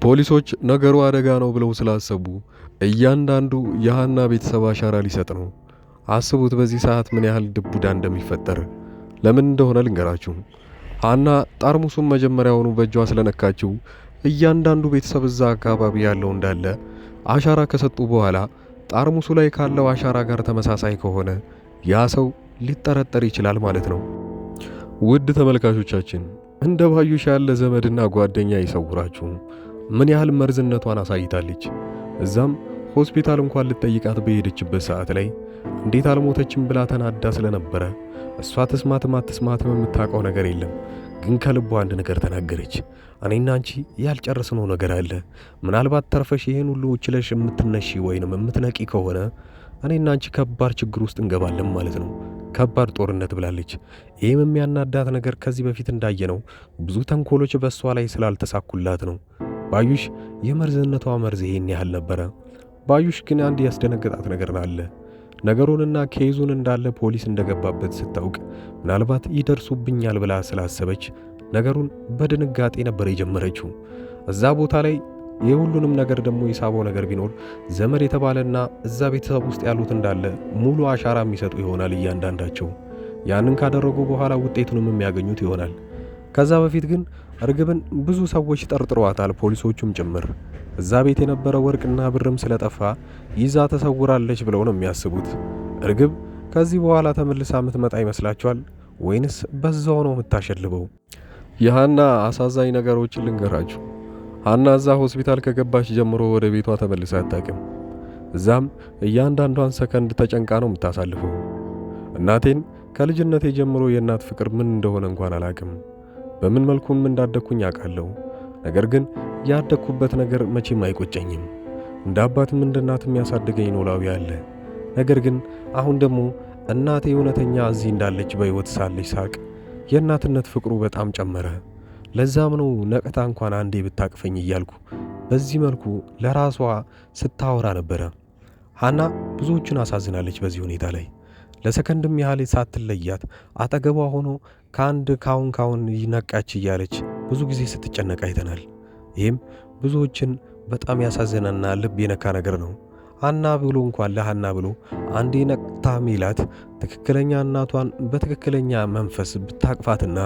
ፖሊሶች ነገሩ አደጋ ነው ብለው ስላሰቡ እያንዳንዱ የሃና ቤተሰብ አሻራ ሊሰጥ ነው። አስቡት በዚህ ሰዓት ምን ያህል ድቡዳ እንደሚፈጠር። ለምን እንደሆነ ልንገራችሁ። ሃና ጠርሙሱን መጀመሪያውኑ በእጇ ስለነካችው እያንዳንዱ ቤተሰብ እዛ አካባቢ ያለው እንዳለ አሻራ ከሰጡ በኋላ ጠርሙሱ ላይ ካለው አሻራ ጋር ተመሳሳይ ከሆነ ያ ሰው ሊጠረጠር ይችላል ማለት ነው። ውድ ተመልካቾቻችን እንደ ባዩሽ ያለ ዘመድና ጓደኛ ይሰውራችሁ። ምን ያህል መርዝነቷን አሳይታለች። እዛም ሆስፒታል እንኳን ልትጠይቃት በሄደችበት ሰዓት ላይ እንዴት አልሞተችም ብላ ተናዳ ስለነበረ እሷ ተስማትም አትስማትም የምታውቀው ነገር የለም። ግን ከልቧ አንድ ነገር ተናገረች። እኔና አንቺ ያልጨረስነው ነገር አለ። ምናልባት ተርፈሽ ይሄን ሁሉ ችለሽ የምትነሺ ወይንም የምትነቂ ከሆነ እኔና አንቺ ከባድ ችግር ውስጥ እንገባለን ማለት ነው። ከባድ ጦርነት ብላለች። ይህም የሚያናዳት ነገር ከዚህ በፊት እንዳየነው ብዙ ተንኮሎች በእሷ ላይ ስላልተሳኩላት ነው። ባዩሽ የመርዝነቷ መርዝ ይሄን ያህል ነበረ። ባዩሽ ግን አንድ ያስደነገጣት ነገር አለ። ነገሩንና ኬዙን እንዳለ ፖሊስ እንደገባበት ስታውቅ ምናልባት ይደርሱብኛል ብላ ስላሰበች ነገሩን በድንጋጤ ነበር የጀመረችው። እዛ ቦታ ላይ የሁሉንም ነገር ደግሞ የሳበው ነገር ቢኖር ዘመድ የተባለና እዛ ቤተሰብ ውስጥ ያሉት እንዳለ ሙሉ አሻራ የሚሰጡ ይሆናል እያንዳንዳቸው። ያንን ካደረጉ በኋላ ውጤቱንም የሚያገኙት ይሆናል። ከዛ በፊት ግን እርግብን ብዙ ሰዎች ጠርጥረዋታል፣ ፖሊሶቹም ጭምር። እዛ ቤት የነበረ ወርቅና ብርም ስለጠፋ ይዛ ተሰውራለች ብለው ነው የሚያስቡት። እርግብ ከዚህ በኋላ ተመልሳ የምትመጣ ይመስላችኋል ወይንስ በዛው ነው የምታሸልበው? የሃና አሳዛኝ ነገሮችን ልንገራችሁ። ሃና እዛ ሆስፒታል ከገባች ጀምሮ ወደ ቤቷ ተመልሳ አታውቅም። እዛም እያንዳንዷን ሰከንድ ተጨንቃ ነው የምታሳልፈው። እናቴን ከልጅነቴ ጀምሮ የእናት ፍቅር ምን እንደሆነ እንኳን አላውቅም። በምን መልኩም እንዳደኩኝ አውቃለሁ። ነገር ግን ያደኩበት ነገር መቼም አይቆጨኝም። እንደ አባትም እንደ እናትም ያሳደገኝ ኖላዊ አለ። ነገር ግን አሁን ደግሞ እናቴ እውነተኛ እዚህ እንዳለች በሕይወት ሳለች ሳቅ የእናትነት ፍቅሩ በጣም ጨመረ። ለዛም ነው ነቅታ እንኳን አንዴ ብታቅፈኝ እያልኩ በዚህ መልኩ ለራሷ ስታወራ ነበረ። ሃና ብዙዎችን አሳዝናለች በዚህ ሁኔታ ላይ። ለሰከንድም ያህል ሳትለያት አጠገቧ ሆኖ ከአንድ ካሁን ይነቃች እያለች ብዙ ጊዜ ስትጨነቅ አይተናል። ይህም ብዙዎችን በጣም ያሳዘነና ልብ የነካ ነገር ነው። ሃና ብሎ እንኳን ለሃና ብሎ አንዴ ነቅታ ሚላት ትክክለኛ እናቷን በትክክለኛ መንፈስ ብታቅፋትና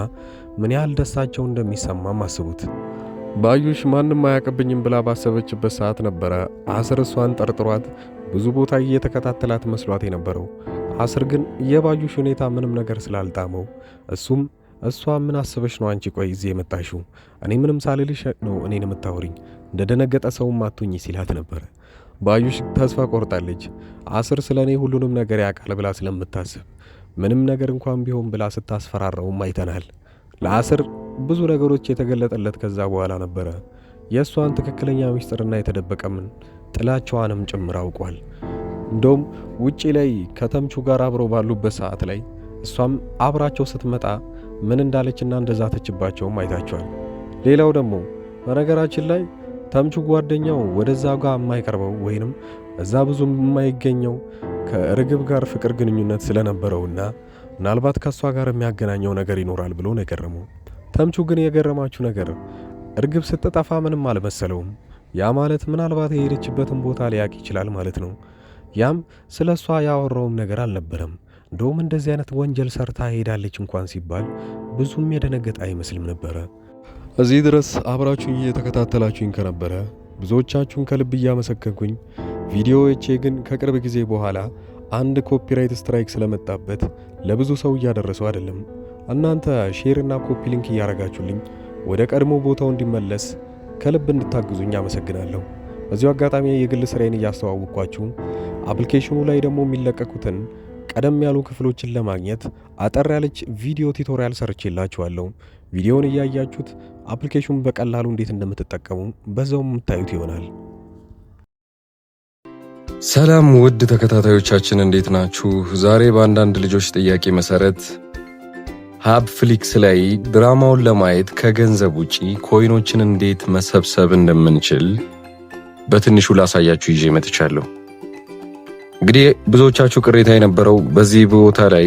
ምን ያህል ደስታቸው እንደሚሰማም አስቡት። ባዩሽ ማንም አያቀብኝም ብላ ባሰበችበት ሰዓት ነበረ አስር እሷን ጠርጥሯት ብዙ ቦታ እየተከታተላት መስሏት የነበረው። አስር ግን የባዩሽ ሁኔታ ምንም ነገር ስላልጣመው እሱም እሷ ምን አስበሽ ነው አንቺ ቆይ እዚህ የመጣሽው? እኔ ምንም ሳልልሽ ነው እኔን የምታወሪኝ? እንደደነገጠ ሰውም አትሁኝ ሲላት ነበረ። ባዩሽ ተስፋ ቆርጣለች። አስር ስለኔ ሁሉንም ነገር ያውቃል ብላ ስለምታስብ ምንም ነገር እንኳን ቢሆን ብላ ስታስፈራራውም አይተናል። ለአስር ብዙ ነገሮች የተገለጠለት ከዛ በኋላ ነበረ። የእሷን ትክክለኛ ሚስጥርና የተደበቀምን ጥላቸዋንም ጭምር አውቋል። እንደውም ውጪ ላይ ከተምቹ ጋር አብረው ባሉበት ሰዓት ላይ እሷም አብራቸው ስትመጣ ምን እንዳለችና እንደዛተችባቸውም አይታቸዋል። ሌላው ደግሞ በነገራችን ላይ ተምቹ ጓደኛው ወደዛ ጋር የማይቀርበው ወይንም እዛ ብዙ የማይገኘው ከርግብ ጋር ፍቅር ግንኙነት ስለነበረውና ምናልባት ከሷ ጋር የሚያገናኘው ነገር ይኖራል ብሎ ነው የገረመው። ተምቹ ግን የገረማችሁ ነገር እርግብ ስትጠፋ ምንም አልመሰለውም። ያ ማለት ምናልባት የሄደችበትን ቦታ ሊያቅ ይችላል ማለት ነው። ያም ስለሷ ያወራውም ነገር አልነበረም። እንደውም እንደዚህ አይነት ወንጀል ሰርታ ሄዳለች እንኳን ሲባል ብዙም የደነገጠ አይመስልም ነበረ። እዚህ ድረስ አብራችሁኝ እየተከታተላችሁኝ ከነበረ ብዙዎቻችሁን ከልብ እያመሰገንኩኝ፣ ቪዲዮዎቼ ግን ከቅርብ ጊዜ በኋላ አንድ ኮፒራይት ስትራይክ ስለመጣበት ለብዙ ሰው እያደረሰው አይደለም። እናንተ ሼርና ኮፒ ሊንክ እያረጋችሁልኝ ወደ ቀድሞ ቦታው እንዲመለስ ከልብ እንድታግዙኝ አመሰግናለሁ። በዚሁ አጋጣሚ የግል ስራዬን እያስተዋወቅኳችሁ አፕሊኬሽኑ ላይ ደግሞ የሚለቀቁትን ቀደም ያሉ ክፍሎችን ለማግኘት አጠር ያለች ቪዲዮ ቱቶሪያል ሰርቼላችኋለሁ። ቪዲዮውን እያያችሁት አፕሊኬሽኑን በቀላሉ እንዴት እንደምትጠቀሙ በዛው የምታዩት ይሆናል። ሰላም ውድ ተከታታዮቻችን እንዴት ናችሁ? ዛሬ በአንዳንድ ልጆች ጥያቄ መሰረት ሀብ ፍሊክስ ላይ ድራማውን ለማየት ከገንዘብ ውጪ ኮይኖችን እንዴት መሰብሰብ እንደምንችል በትንሹ ላሳያችሁ ይዤ መጥቻለሁ። እንግዲህ ብዙዎቻችሁ ቅሬታ የነበረው በዚህ ቦታ ላይ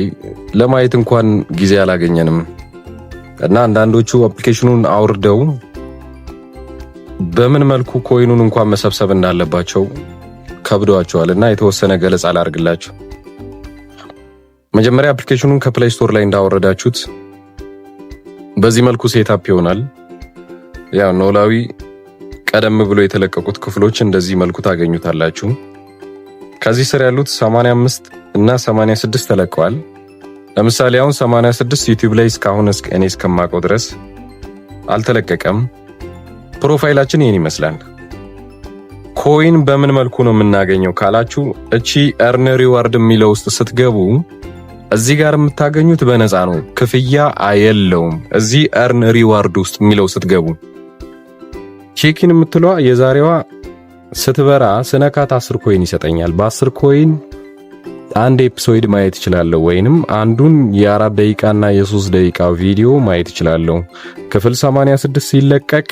ለማየት እንኳን ጊዜ አላገኘንም እና አንዳንዶቹ አፕሊኬሽኑን አውርደው በምን መልኩ ኮይኑን እንኳን መሰብሰብ እንዳለባቸው ከብዷቸዋልና የተወሰነ ገለጻ ላድርግላችሁ። መጀመሪያ አፕሊኬሽኑን ከፕሌይ ስቶር ላይ እንዳወረዳችሁት በዚህ መልኩ ሴትአፕ ይሆናል። ያው ኖላዊ ቀደም ብሎ የተለቀቁት ክፍሎች እንደዚህ መልኩ ታገኙታላችሁ። ከዚህ ስር ያሉት 85 እና 86 ተለቀዋል። ለምሳሌ አሁን 86 ዩቲዩብ ላይ እስካሁን እኔ እስከማውቀው ድረስ አልተለቀቀም። ፕሮፋይላችን ይህን ይመስላል። ኮይን በምን መልኩ ነው የምናገኘው ካላችሁ እቺ earn reward የሚለው ውስጥ ስትገቡ እዚህ ጋር የምታገኙት በነፃ ነው፣ ክፍያ አየለውም። እዚህ earn reward ውስጥ የሚለው ስትገቡ ቼኪን የምትለዋ የዛሬዋ ስትበራ ስነካት 10 ኮይን ይሰጠኛል። በ10 ኮይን አንድ ኤፒሶድ ማየት እችላለሁ፣ ወይንም አንዱን የ4 ደቂቃና የ3 ደቂቃ ቪዲዮ ማየት እችላለሁ። ክፍል 86 ሲለቀቅ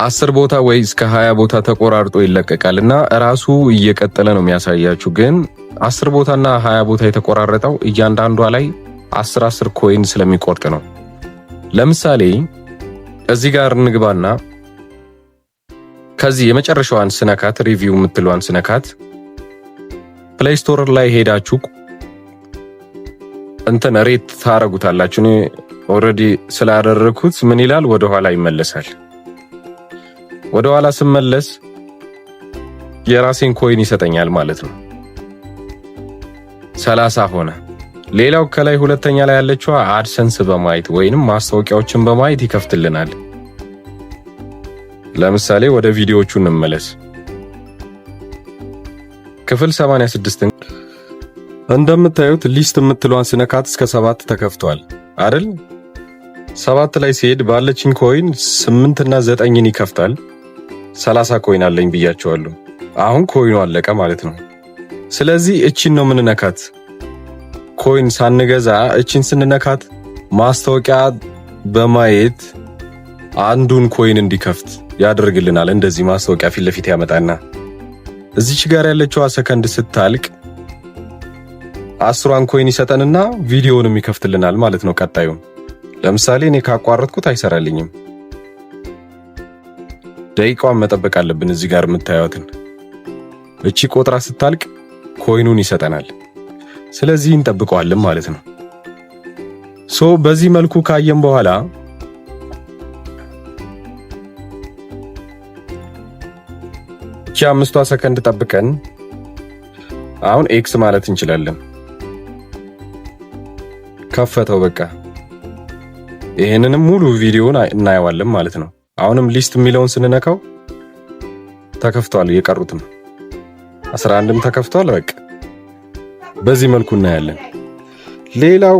10 ቦታ ወይ እስከ 20 ቦታ ተቆራርጦ ይለቀቃልና ራሱ እየቀጠለ ነው የሚያሳያችሁ። ግን 10 ቦታና 20 ቦታ የተቆራረጠው እያንዳንዷ ላይ 10 ኮይን ስለሚቆርጥ ነው። ለምሳሌ እዚህ ጋር እንግባና ከዚህ የመጨረሻዋን ስነካት ሪቪው የምትለዋን ስነካት ፕሌይ ስቶር ላይ ሄዳችሁ እንትን ሬት ታረጉታላችሁ። እኔ ኦሬዲ ስላደረኩት ምን ይላል ወደ ኋላ ይመለሳል። ወደ ኋላ ስመለስ የራሴን ኮይን ይሰጠኛል ማለት ነው። 30 ሆነ። ሌላው ከላይ ሁለተኛ ላይ ያለችው አድሰንስ በማየት ወይንም ማስታወቂያዎችን በማየት ይከፍትልናል። ለምሳሌ ወደ ቪዲዮዎቹ እንመለስ። ክፍል 86 እንደምታዩት ሊስት የምትለዋን ስነካት እስከ 7 ተከፍቷል አይደል? 7 ላይ ሲሄድ ባለችኝ ኮይን 8 እና 9ን ይከፍታል። 30 ኮይን አለኝ ብያቸዋለሁ። አሁን ኮይኑ አለቀ ማለት ነው። ስለዚህ እቺን ነው የምንነካት። ኮይን ሳንገዛ እቺን ስንነካት ማስታወቂያ በማየት አንዱን ኮይን እንዲከፍት ያደርግልናል። እንደዚህ ማስታወቂያ ፊት ለፊት ያመጣና እዚች ጋር ያለችው ሰከንድ ስታልቅ 10 ኮይን ይሰጠንና ቪዲዮውንም ይከፍትልናል ማለት ነው። ቀጣዩ ለምሳሌ እኔ ካቋረጥኩት አይሰራልኝም። ደቂቃውን መጠበቅ አለብን። እዚህ ጋር የምታዩትን እቺ ቆጥራ ስታልቅ ኮይኑን ይሰጠናል። ስለዚህ እንጠብቀዋለን ማለት ነው። በዚህ መልኩ ካየን በኋላ እቺ 5 ሰከንድ ጠብቀን አሁን ኤክስ ማለት እንችላለን። ከፈተው በቃ። ይሄንንም ሙሉ ቪዲዮውን እናየዋለን ማለት ነው። አሁንም ሊስት የሚለውን ስንነካው ተከፍቷል። የቀሩትም 11ም ተከፍቷል። በቃ በዚህ መልኩ እናያለን። ሌላው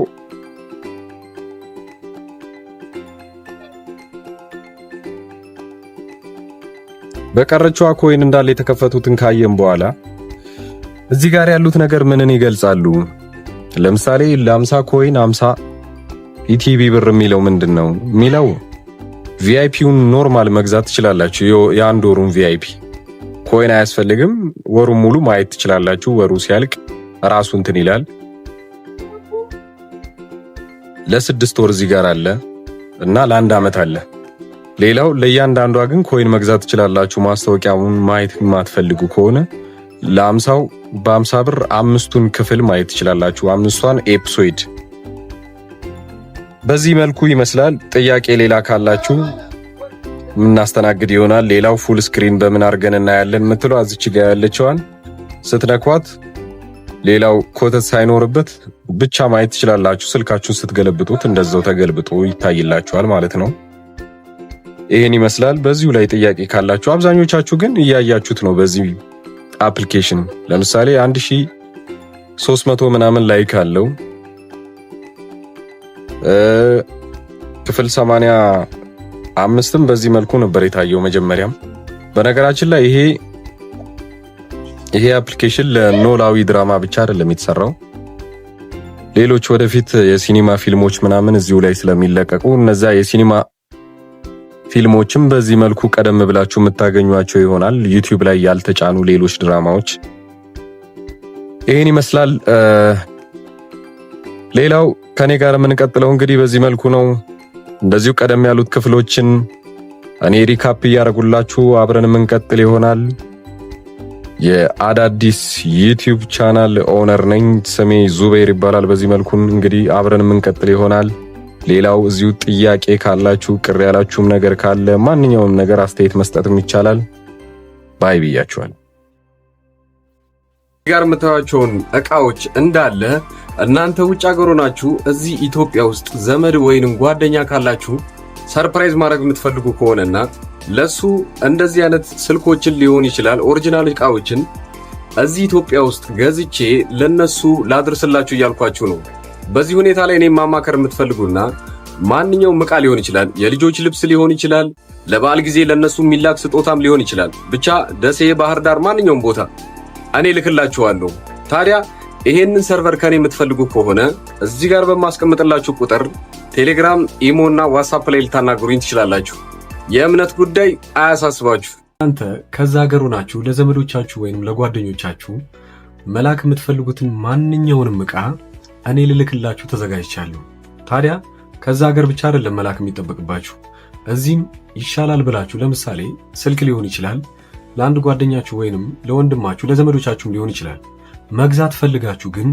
በቀረችዋ ኮይን እንዳለ የተከፈቱትን ካየን በኋላ እዚህ ጋር ያሉት ነገር ምንን ይገልጻሉ? ለምሳሌ ለ50 ኮይን 50 ኢቲቢ ብር የሚለው ምንድነው የሚለው? ቪአይፒውን ኖርማል መግዛት ትችላላችሁ። የአንድ ወሩን ቪአይፒ ኮይን አያስፈልግም። ወሩን ሙሉ ማየት ትችላላችሁ። ወሩ ሲያልቅ ራሱ እንትን ይላል። ለ6 ወር እዚህ ጋር አለ እና ለ1 ዓመት አለ። ሌላው ለእያንዳንዷ ግን ኮይን መግዛት ትችላላችሁ። ማስታወቂያውን ማየት የማትፈልጉ ከሆነ ለ50 በ50 ብር 5ቱን ክፍል ማየት ትችላላችሁ። 5ቷን ኤፒሶድ። በዚህ መልኩ ይመስላል። ጥያቄ ሌላ ካላችሁ ምናስተናግድ ይሆናል። ሌላው ፉል ስክሪን በምን አድርገን እናያለን የምትለው እዚች ጋር ያለችዋን ስትነኳት ሌላው ኮተት ሳይኖርበት ብቻ ማየት ትችላላችሁ። ስልካችሁን ስትገለብጡት እንደዛው ተገልብጦ ይታይላችኋል ማለት ነው። ይሄን ይመስላል። በዚሁ ላይ ጥያቄ ካላችሁ አብዛኞቻችሁ ግን እያያችሁት ነው። በዚህ አፕሊኬሽን ለምሳሌ 1300 ምናምን ላይክ አለው። ክፍል 85ም በዚህ መልኩ ነበር የታየው መጀመሪያም። በነገራችን ላይ ይሄ አፕሊኬሽን ለኖላዊ ድራማ ብቻ አይደለም የተሰራው። ሌሎች ወደፊት የሲኒማ ፊልሞች ምናምን እዚሁ ላይ ስለሚለቀቁ እነዛ የሲኒማ ፊልሞችም በዚህ መልኩ ቀደም ብላችሁ የምታገኟቸው ይሆናል። ዩቲዩብ ላይ ያልተጫኑ ሌሎች ድራማዎች ይሄን ይመስላል። ሌላው ከኔ ጋር የምንቀጥለው እንግዲህ በዚህ መልኩ ነው። እንደዚሁ ቀደም ያሉት ክፍሎችን እኔ ሪካፕ እያደረጉላችሁ አብረን የምንቀጥል ይሆናል። የአዳዲስ ዩቲዩብ ቻናል ኦነር ነኝ። ስሜ ዙቤር ይባላል። በዚህ መልኩ እንግዲህ አብረን የምንቀጥል ይሆናል። ሌላው እዚሁ ጥያቄ ካላችሁ ቅር ያላችሁም ነገር ካለ ማንኛውም ነገር አስተያየት መስጠትም ይቻላል። ባይ ብያችኋል። ጋር የምታዩቸውን እቃዎች እንዳለ እናንተ ውጭ ሀገር ሆናችሁ እዚህ ኢትዮጵያ ውስጥ ዘመድ ወይንም ጓደኛ ካላችሁ ሰርፕራይዝ ማድረግ የምትፈልጉ ከሆነና ለሱ እንደዚህ አይነት ስልኮችን ሊሆን ይችላል ኦሪጂናል እቃዎችን እዚህ ኢትዮጵያ ውስጥ ገዝቼ ለነሱ ላድርስላችሁ እያልኳችሁ ነው። በዚህ ሁኔታ ላይ እኔ ማማከር የምትፈልጉና ማንኛውም እቃ ሊሆን ይችላል፣ የልጆች ልብስ ሊሆን ይችላል፣ ለበዓል ጊዜ ለነሱ የሚላክ ስጦታም ሊሆን ይችላል። ብቻ ደሴ፣ ባህር ዳር፣ ማንኛውም ቦታ እኔ ልክላችኋለሁ። ታዲያ ይሄንን ሰርቨር ከኔ የምትፈልጉ ከሆነ እዚህ ጋር በማስቀምጥላችሁ ቁጥር ቴሌግራም፣ ኢሞ እና ዋትስአፕ ላይ ልታናግሩኝ ትችላላችሁ። የእምነት ጉዳይ አያሳስባችሁ። እናንተ ከዛ ሀገር ሆናችሁ ለዘመዶቻችሁ ወይንም ለጓደኞቻችሁ መላክ የምትፈልጉትን ማንኛውንም ዕቃ እኔ ልልክላችሁ ተዘጋጅቻለሁ። ታዲያ ከዛ ሀገር ብቻ አይደለም መላክ የሚጠበቅባችሁ፣ እዚህም ይሻላል ብላችሁ ለምሳሌ ስልክ ሊሆን ይችላል፣ ለአንድ ጓደኛችሁ ወይንም ለወንድማችሁ ለዘመዶቻችሁም ሊሆን ይችላል። መግዛት ፈልጋችሁ ግን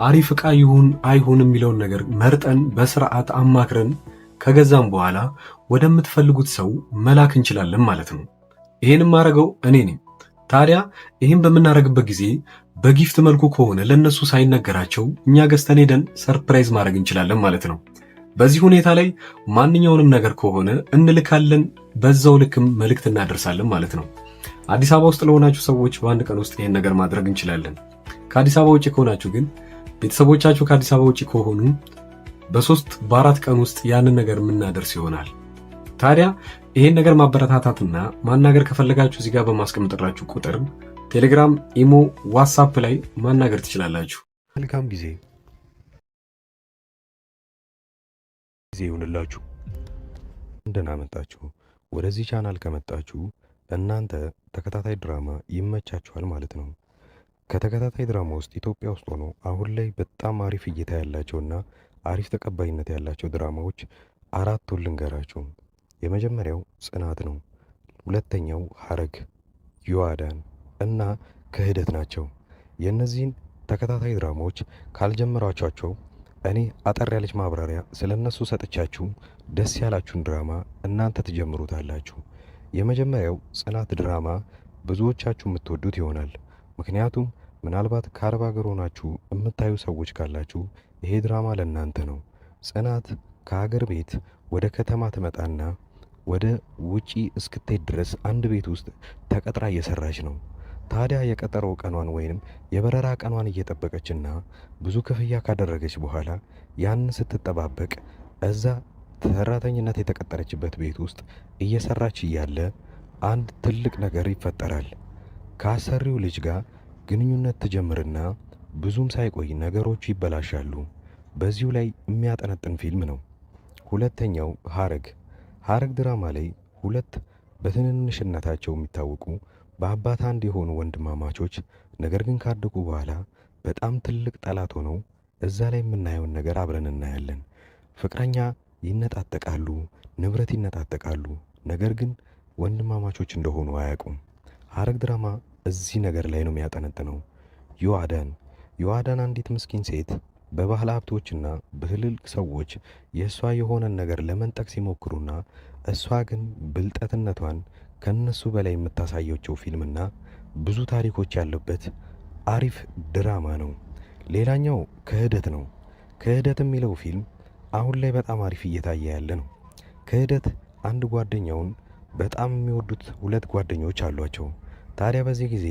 አሪፍ ዕቃ ይሁን አይሁን የሚለውን ነገር መርጠን በስርዓት አማክረን ከገዛም በኋላ ወደምትፈልጉት ሰው መላክ እንችላለን ማለት ነው። ይሄንም ማድረገው እኔ ነኝ። ታዲያ ይሄን በምናደርግበት ጊዜ በጊፍት መልኩ ከሆነ ለነሱ ሳይነገራቸው እኛ ገዝተን ሄደን ሰርፕራይዝ ማድረግ እንችላለን ማለት ነው። በዚህ ሁኔታ ላይ ማንኛውንም ነገር ከሆነ እንልካለን፣ በዛው ልክም መልእክት እናደርሳለን ማለት ነው። አዲስ አበባ ውስጥ ለሆናችሁ ሰዎች በአንድ ቀን ውስጥ ይሄን ነገር ማድረግ እንችላለን። ከአዲስ አበባ ውጪ ከሆናችሁ ግን ቤተሰቦቻችሁ ከአዲስ አበባ ውጪ ከሆኑ በ3-4 ቀን ውስጥ ያንን ነገር የምናደርስ ይሆናል። ታዲያ ይሄን ነገር ማበረታታትና ማናገር ከፈለጋችሁ እዚህ ጋር በማስቀምጥላችሁ ቁጥር ቴሌግራም፣ ኢሞ፣ ዋትስአፕ ላይ ማናገር ትችላላችሁ። መልካም ጊዜ ይሁንላችሁ። እንደና መጣችሁ። ወደዚህ ቻናል ከመጣችሁ እናንተ ተከታታይ ድራማ ይመቻችኋል ማለት ነው። ከተከታታይ ድራማ ውስጥ ኢትዮጵያ ውስጥ ሆኖ አሁን ላይ በጣም አሪፍ እይታ ያላቸውና አሪፍ ተቀባይነት ያላቸው ድራማዎች 4 ልንገራችሁ። የመጀመሪያው ጽናት ነው። ሁለተኛው ሐረግ፣ ዮአዳን እና ክህደት ናቸው። የእነዚህን ተከታታይ ድራማዎች ካልጀመራችሁ እኔ አጠር ያለች ማብራሪያ ስለነሱ ሰጥቻችሁ ደስ ያላችሁን ድራማ እናንተ ትጀምሩታላችሁ። የመጀመሪያው ጽናት ድራማ ብዙዎቻችሁ የምትወዱት ይሆናል። ምክንያቱም ምናልባት ከአረብ ሀገር ሆናችሁ የምታዩ ሰዎች ካላችሁ ይሄ ድራማ ለእናንተ ነው። ጽናት ከሀገር ቤት ወደ ከተማ ትመጣና ወደ ውጪ እስክትሄድ ድረስ አንድ ቤት ውስጥ ተቀጥራ እየሰራች ነው። ታዲያ የቀጠሮ ቀኗን ወይንም የበረራ ቀኗን እየጠበቀችና ብዙ ክፍያ ካደረገች በኋላ ያንን ስትጠባበቅ እዛ ሰራተኝነት የተቀጠረችበት ቤት ውስጥ እየሰራች እያለ አንድ ትልቅ ነገር ይፈጠራል። ከአሰሪው ልጅ ጋር ግንኙነት ትጀምርና ብዙም ሳይቆይ ነገሮቹ ይበላሻሉ። በዚሁ ላይ የሚያጠነጥን ፊልም ነው። ሁለተኛው ሐረግ ድራማ ላይ 2 በትንንሽነታቸው የሚታወቁ በአባት አንድ የሆኑ ወንድማማቾች ነገር ግን ካደጉ በኋላ በጣም ትልቅ ጠላት ሆነው እዛ ላይ የምናየውን ነገር አብረን እናያለን። ፍቅረኛ ይነጣጠቃሉ፣ ንብረት ይነጣጠቃሉ፣ ነገር ግን ወንድማማቾች እንደሆኑ አያውቁም። ሐረግ ድራማ እዚህ ነገር ላይ ነው የሚያጠነጥነው። ዮአዳን አንዲት ምስኪን ሴት በባህል ሀብቶችና በትልልቅ ሰዎች የእሷ የሆነን ነገር ለመንጠቅ ሲሞክሩና እሷ ግን ብልጠትነቷን ከነሱ በላይ የምታሳየቸው ፊልምና ብዙ ታሪኮች ያሉበት አሪፍ ድራማ ነው። ሌላኛው ክህደት ነው። ክህደት የሚለው ፊልም አሁን ላይ በጣም አሪፍ እየታየ ያለ ነው። ክህደት አንድ ጓደኛውን በጣም የሚወዱት 2 ጓደኞች አሏቸው። ታዲያ በዚህ ጊዜ